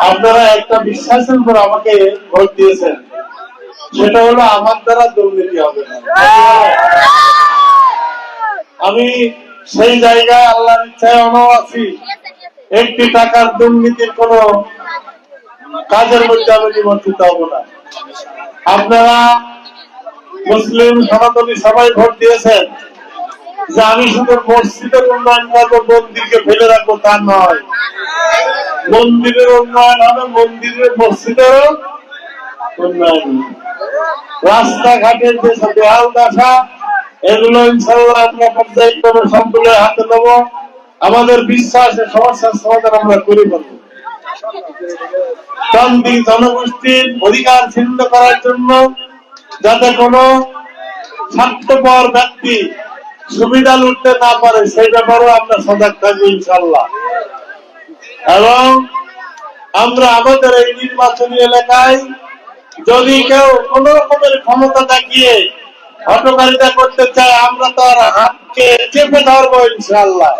আপনারা একটা বিশ্বাসের উপর আমাকে ভোট দিয়েছেন, সেটা হলো আমার দ্বারা দুর্নীতি হবে না। আমি সেই জায়গায় আল্লাহর ইচ্ছায় আছি, একটি টাকার দুর্নীতির কোন কাজের মধ্যে আমি নিমন্ত্রিত হব না। আপনারা মুসলিম সনাতনী সবাই ভোট দিয়েছেন যে আমি শুধু মসজিদের উন্নয়ন করবো, মন্দিরকে ফেলে রাখবো তা নয়। মন্দিরের উন্নয়ন হবে, মন্দিরের মসজিদেরও উন্নয়ন। রাস্তাঘাটের যে বেহাল দশা, এগুলো ইনশাআল্লাহ আমরা পর্যায়ক্রমে সবগুলো হাতে নেব। আমাদের বিশ্বাসের সমস্যার সমাধান আমরা করে ফেলব। জনগোষ্ঠীর অধিকার ছিন্ন করার জন্য যাতে কোনো স্বার্থপর ব্যক্তি সুবিধা লুটতে না পারে, সেই ব্যাপারেও আমরা সজাগ থাকবো ইনশাআল্লাহ। এবং আমরা আমাদের এই নির্বাচনী এলাকায় যদি কেউ কোন রকমের ক্ষমতা দেখিয়ে হটকারিতা করতে চায়, আমরা তার হাতকে চেপে ধরবো ইনশাআল্লাহ।